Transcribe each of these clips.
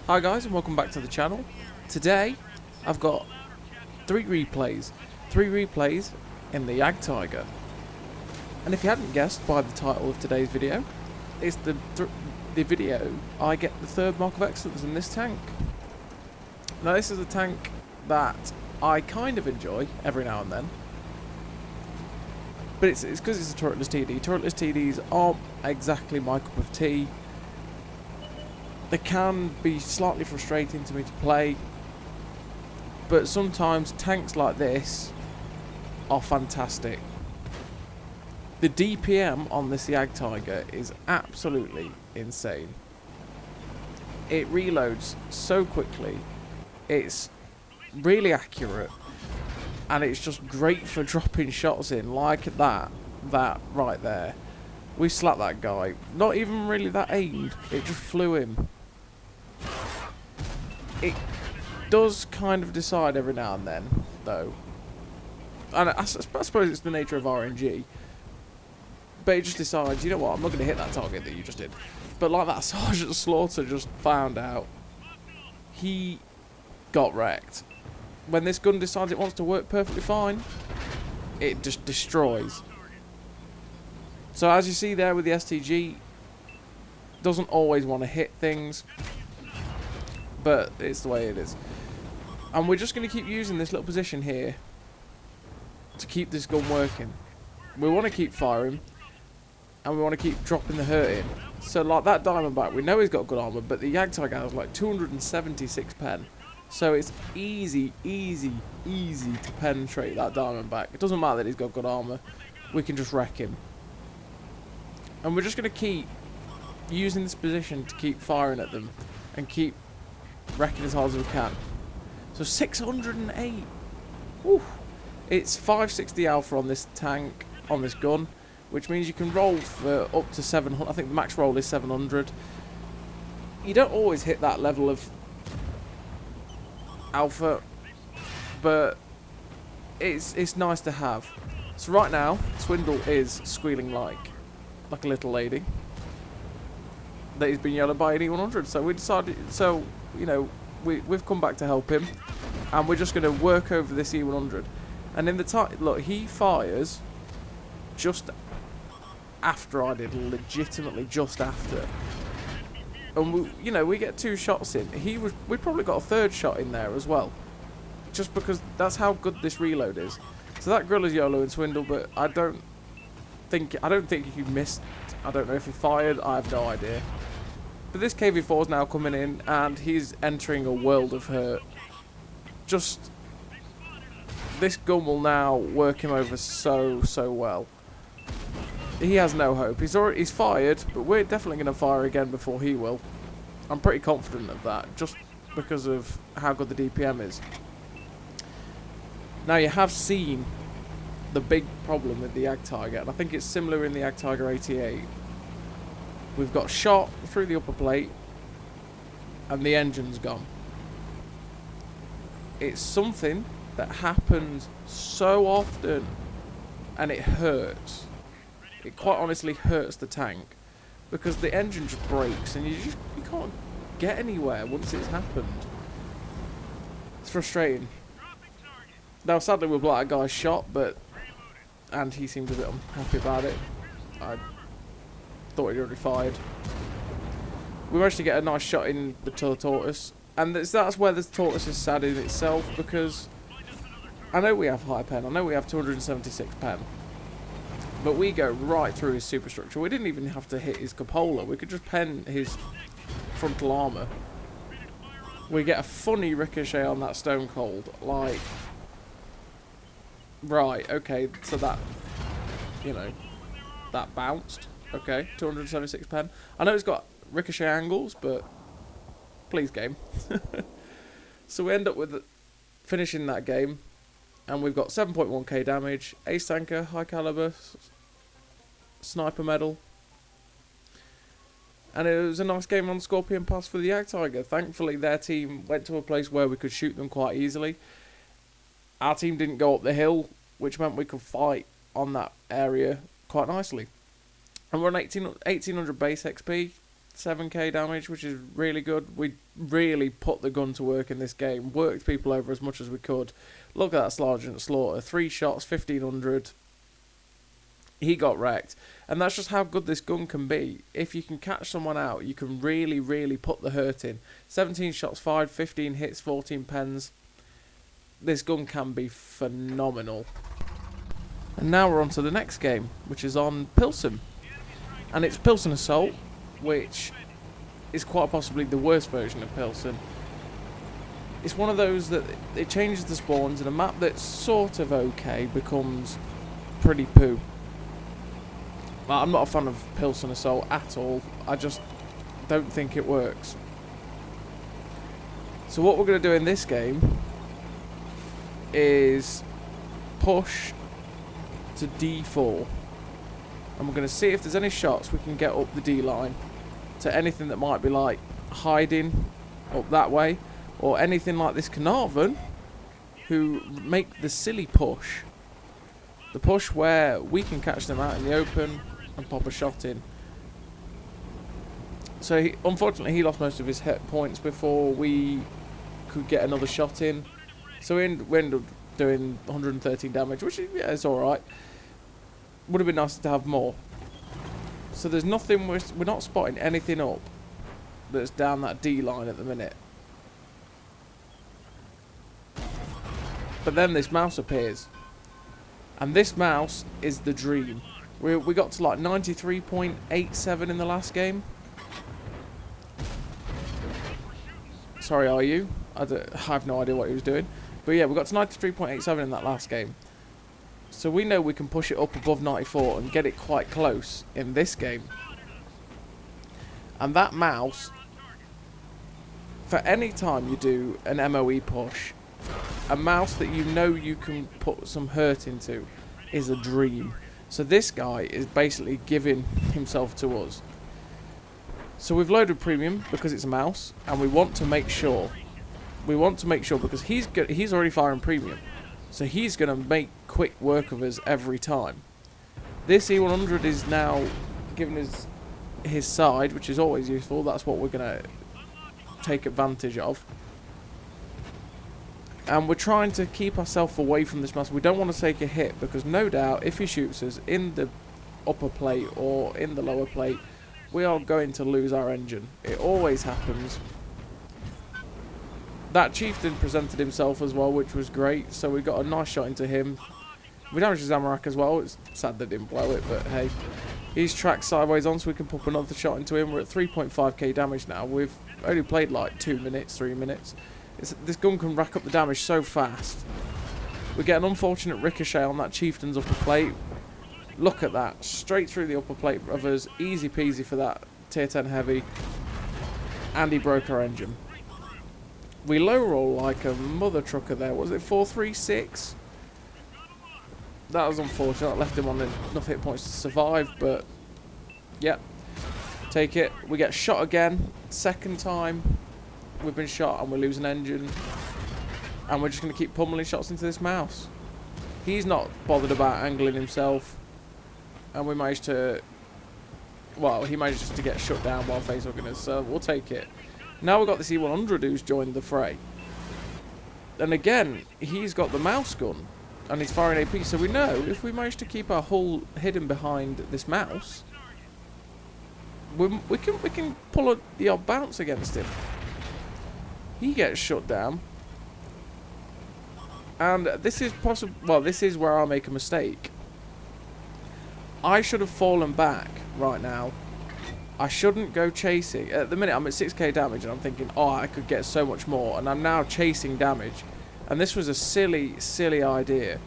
Hi guys and welcome back to the channel. Today I've got three replays in the Jagdtiger. And if you hadn't guessed by the title of today's video, it's the video I get the third mark of excellence in this tank. Now this is a tank that I kind of enjoy every now and then, but it's because it's a turretless TD. Turretless TDs aren't exactly my cup of tea. They can be slightly frustrating to me to play, but sometimes tanks like this are fantastic. The DPM on this Jagdtiger is absolutely insane. It reloads so quickly, it's really accurate, and it's just great for dropping shots in like that right there. We slapped that guy, not even really that aimed, it just flew him. It does kind of decide every now and then, though. And I suppose it's the nature of RNG. But it just decides, you know what, I'm not going to hit that target that you just did. But like that Sergeant Slaughter just found out, he got wrecked. When this gun decides it wants to work perfectly fine, it just destroys. So as you see there with the STG, doesn't always want to hit things, but it's the way it is. And we're just going to keep using this little position here to keep this gun working. We want to keep firing, and we want to keep dropping the hurt in. So like that Diamondback, we know he's got good armor, but the Jagdtiger has like 276 pen. So it's easy to penetrate that Diamondback. It doesn't matter that he's got good armor. We can just wreck him. And we're just going to keep using this position to keep firing at them and keep wrecking as hard as we can. So 608. Woo. It's 560 alpha on this tank, on this gun, which means you can roll for up to 700. I think the max roll is 700. You don't always hit that level of alpha, but it's nice to have. So right now, Swindle is squealing like a little lady that he's been yelled by an E100. So we decided, you know, we've come back to help him, and we're just going to work over this E100. And in the time, look, he fires just after I did, legitimately just after. And we get two shots in. We probably got a third shot in there as well, just because that's how good this reload is. So that Gorilla's YOLO and Swindle, but I don't think he missed. I don't know if he fired. I have no idea. But this KV4 is now coming in, and he's entering a world of hurt. Just this gun will now work him over so well. He has no hope. He's fired, but we're definitely going to fire again before he will. I'm pretty confident of that, just because of how good the DPM is. Now you have seen the big problem with the Jagdtiger, and I think it's similar in the Jagdtiger 88. We've got shot through the upper plate, and the engine's gone. It's something that happens so often, and it hurts. It quite honestly hurts the tank, because the engine just breaks, and you can't get anywhere once it's happened. It's frustrating. Now sadly we've let a guy shot, and he seemed a bit unhappy about it. I thought he'd already fired. We managed to get a nice shot in the Tortoise, and that's where the Tortoise is sad in itself, because I know we have high pen, I know we have 276 pen, but we go right through his superstructure. We didn't even have to hit his cupola, we could just pen his frontal armour. We get a funny ricochet on that Stone Cold, like, right, okay, so that, that bounced. Okay, 276 pen. I know it's got ricochet angles, but please, game. So we end up with finishing that game, and we've got 7.1k damage, ace tanker, high caliber, sniper medal, and it was a nice game on Scorpion Pass for the Jagdtiger. Thankfully, their team went to a place where we could shoot them quite easily. Our team didn't go up the hill, which meant we could fight on that area quite nicely. And we're on 1800 base XP. 7k damage, which is really good. We really put the gun to work in this game, worked people over as much as we could. Look at that Sergeant Slaughter, 3 shots, 1500. He got wrecked, and that's just how good this gun can be. If you can catch someone out, you can really, really put the hurt in. 17 shots fired, 15 hits, 14 pens. This gun can be phenomenal. And now we're on to the next game, which is on Pilsen. And it's Pilsen Assault, which is quite possibly the worst version of Pilsen. It's one of those that it changes the spawns, and a map that's sort of okay becomes pretty poo. I'm not a fan of Pilsen Assault at all. I just don't think it works. So what we're going to do in this game is push to D4. And we're going to see if there's any shots we can get up the D line to anything that might be like hiding up that way, or anything like this Carnarvon who make the silly push. The push where we can catch them out in the open and pop a shot in. So unfortunately he lost most of his hit points before we could get another shot in. So we ended up doing 113 damage, which is alright. Would have been nice to have more. So there's nothing, we're not spotting anything up that's down that D line at the minute. But then this mouse appears. And this mouse is the dream. We got to like 93.87 in the last game. Sorry, are you? I have no idea what he was doing. But yeah, we got to 93.87 in that last game. So we know we can push it up above 94 and get it quite close in this game. And that mouse, for any time you do an MOE push, a mouse that you know you can put some hurt into is a dream. So this guy is basically giving himself to us. So we've loaded premium because it's a mouse, and we want to make sure. We want to make sure because he's already firing premium. So he's going to make quick work of us every time. This E100 is now giving us his side, which is always useful. That's what we're going to take advantage of. And we're trying to keep ourselves away from this mouse. We don't want to take a hit because no doubt if he shoots us in the upper plate or in the lower plate, we are going to lose our engine. It always happens. That chieftain presented himself as well, which was great. So we got a nice shot into him. We damaged his Amarak as well. It's sad they didn't blow it, but hey. He's tracked sideways on so we can pop another shot into him. We're at 3.5k damage now. We've only played like 2 minutes, 3 minutes. This gun can rack up the damage so fast. We get an unfortunate ricochet on that chieftain's upper plate. Look at that. Straight through the upper plate of us. Easy peasy for that tier 10 heavy. And he broke our engine. We low roll like a mother trucker there. Was it 436? That was unfortunate. I left him on enough hit points to survive, but yep. Take it. We get shot again. Second time we've been shot and we're losing engine. And we're just going to keep pummeling shots into this mouse. He's not bothered about angling himself. And we managed to... Well, he managed just to get shut down while facehooking us, so we'll take it. Now we've got this E100 who's joined the fray. And again, he's got the mouse gun. And he's firing AP, so we know if we manage to keep our hull hidden behind this mouse, we can pull the odd bounce against him. He gets shut down. And this is possible. Well, this is where I make a mistake. I should have fallen back right now. I shouldn't go chasing. At the minute, I'm at 6k damage, and I'm thinking, oh, I could get so much more. And I'm now chasing damage. And this was a silly, silly idea.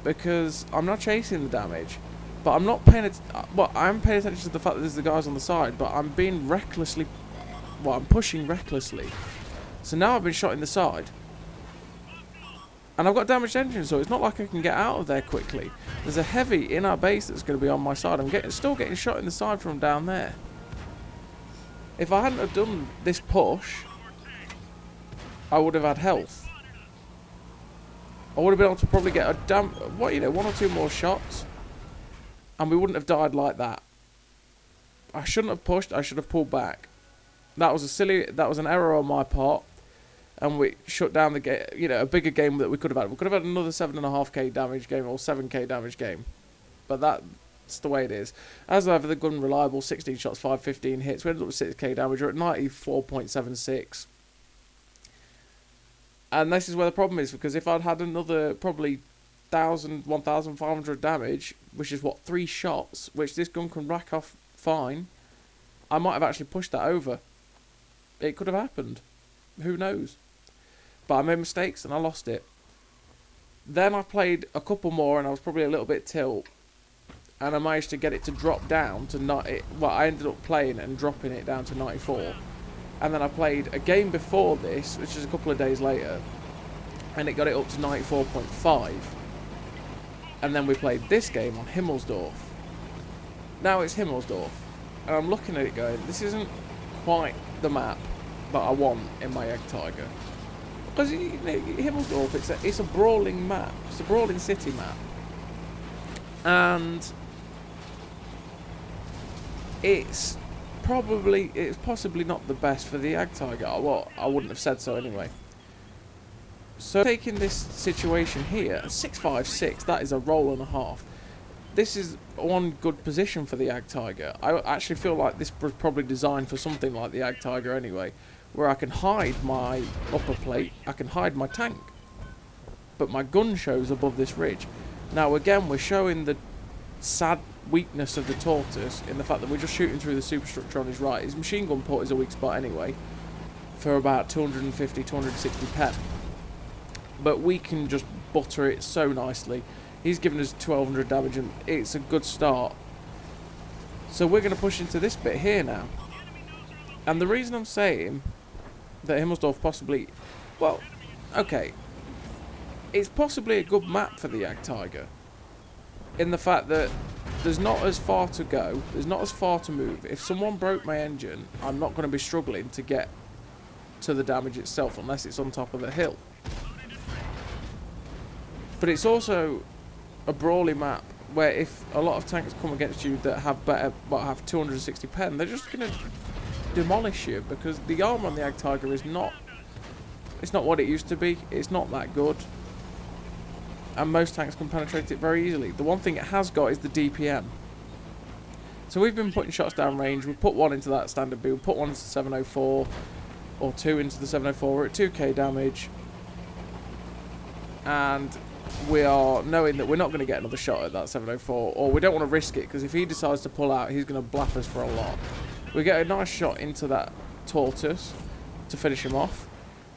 Because I'm not chasing the damage. But I'm not paying well, I'm paying attention to the fact that there's the guys on the side. But I'm being recklessly... Well, I'm pushing recklessly. So now I've been shot in the side. And I've got damaged engine, so it's not like I can get out of there quickly. There's a heavy in our base that's going to be on my side. I'm still getting shot in the side from down there. If I hadn't have done this push, I would have had health. I would have been able to probably get a one or two more shots, and we wouldn't have died like that. I shouldn't have pushed. I should have pulled back. That was an error on my part, and we shut down the game. You know, a bigger game that we could have had. We could have had another 7.5k damage game or 7k damage game, but that's the way it is. As ever, the gun reliable, 16 shots, 515 hits. We ended up with 6k damage. We're at 94.76. And this is where the problem is, because if I'd had another probably 1,500 damage, which is what, 3 shots, which this gun can rack off fine, I might have actually pushed that over. It could have happened. Who knows? But I made mistakes and I lost it. Then I played a couple more and I was probably a little bit tilt. And I managed to get it to drop down to I ended up playing and dropping it down to 94. And then I played a game before this, which is a couple of days later, and it got it up to 94.5. And then we played this game on Himmelsdorf. Now it's Himmelsdorf, and I'm looking at it going, this isn't quite the map that I want in my Jagdtiger. Because Himmelsdorf, it's a brawling map, it's a brawling city map. And it's possibly not the best for the Jagdtiger. Well, I wouldn't have said so anyway. So taking this situation here, 6.56, that is a roll and a half. This is one good position for the Jagdtiger. I actually feel like this was probably designed for something like the Jagdtiger anyway, where I can hide my upper plate, I can hide my tank, but my gun shows above this ridge. Now again, we're showing the sad weakness of the tortoise in the fact that we're just shooting through the superstructure on his right. His machine gun port is a weak spot anyway, for about 250, 260 pen. But we can just butter it so nicely. He's given us 1200 damage and it's a good start. So we're going to push into this bit here now. And the reason I'm saying that Himmelsdorf possibly... Well, okay. It's possibly a good map for the Jagdtiger. In the fact that there's not as far to go, there's not as far to move. If someone broke my engine, I'm not going to be struggling to get to the damage itself unless it's on top of a hill. But it's also a brawly map where if a lot of tanks come against you that have have 260 pen, they're just going to demolish you, because the armor on the Jagdtiger is not what it used to be. It's not that good. And most tanks can penetrate it very easily. The one thing it has got is the DPM. So we've been putting shots down range. We put one into that standard B. We put one into the 704, or 2 into the 704. We're at 2k damage. And we are knowing that we're not going to get another shot at that 704, or we don't want to risk it, because if he decides to pull out, he's going to blap us for a lot. We get a nice shot into that tortoise to finish him off.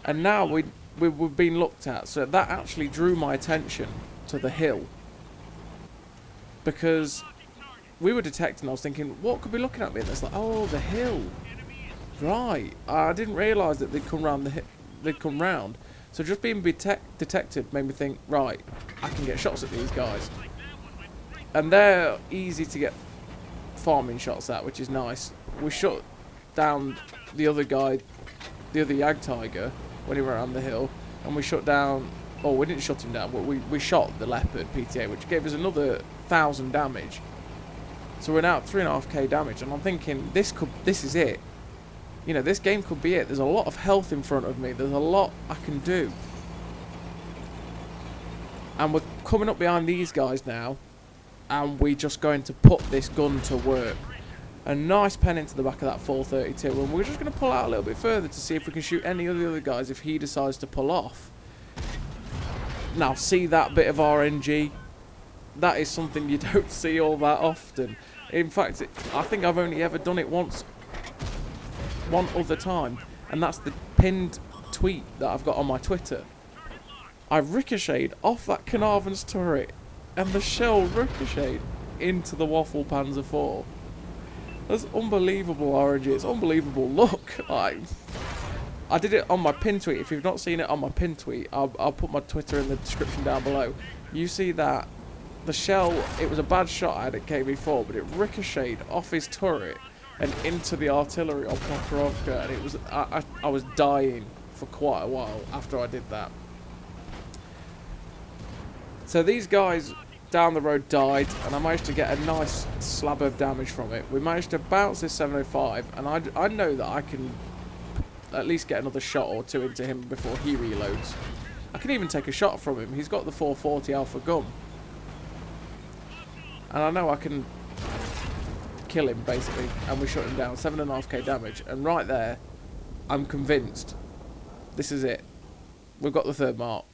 And now we've been looked at, so that actually drew my attention to the hill, because we were detecting, I was thinking, what could be looking at me? And it's like, oh, the hill, right. I didn't realise that they'd come round they'd come round. So just being detected made me think, right, I can get shots at these guys, and they're easy to get farming shots at, which is nice. We shut down the other guy, the other Jagdtiger, when he went around the hill, and we shut down, or we didn't shut him down, but we shot the leopard PTA, which gave us another 1,000 damage. So we're now at 3.5k damage, and I'm thinking, this is it. You know, this game could be it. There's a lot of health in front of me. There's a lot I can do. And we're coming up behind these guys now, and we're just going to put this gun to work. A nice pen into the back of that 432, and we're just going to pull out a little bit further to see if we can shoot any of the other guys if he decides to pull off. Now, see that bit of RNG? That is something you don't see all that often. In fact, I think I've only ever done it one other time, and that's the pinned tweet that I've got on my Twitter. I ricocheted off that Carnarvon's turret, and the shell ricocheted into the Waffle Panzer IV. That's unbelievable RNG. It's unbelievable luck. I did it on my pin tweet. If you've not seen it on my pin tweet, I'll put my Twitter in the description down below. You see that the shell, it was a bad shot I had at KV4, but it ricocheted off his turret and into the artillery on Pokrovka, and it was I was dying for quite a while after I did that. So these guys down the road died, and I managed to get a nice slab of damage from it. We managed to bounce this 705, and I know that I can at least get another shot or two into him before he reloads. I can even take a shot from him. He's got the 440 Alpha gun. And I know I can kill him, basically, and we shut him down. 7.5k damage, and right there, I'm convinced this is it. We've got the third mark.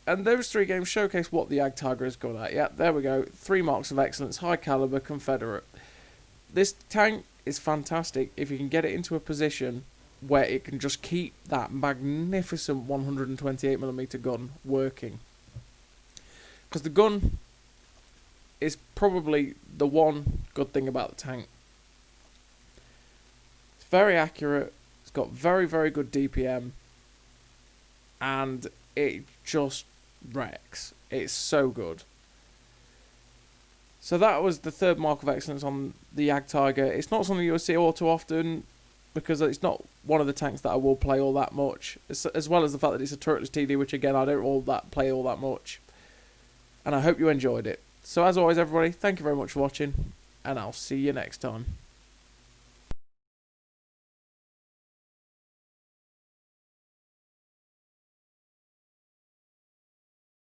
And those 3 games showcase what the Jagdtiger is good at. Yeah, there we go. 3 marks of excellence, high caliber, Confederate. This tank is fantastic if you can get it into a position where it can just keep that magnificent 128mm gun working. Because the gun is probably the one good thing about the tank. It's very accurate, it's got very, very good DPM, and it just wrecks. It's so good. So that was the third mark of excellence on the Jagdtiger. It's not something you'll see all too often, because it's not one of the tanks that I will play all that much, as well as the fact that it's a turretless TD, which again I don't play all that much. And I hope you enjoyed it. So as always, everybody, thank you very much for watching, and I'll see you next time.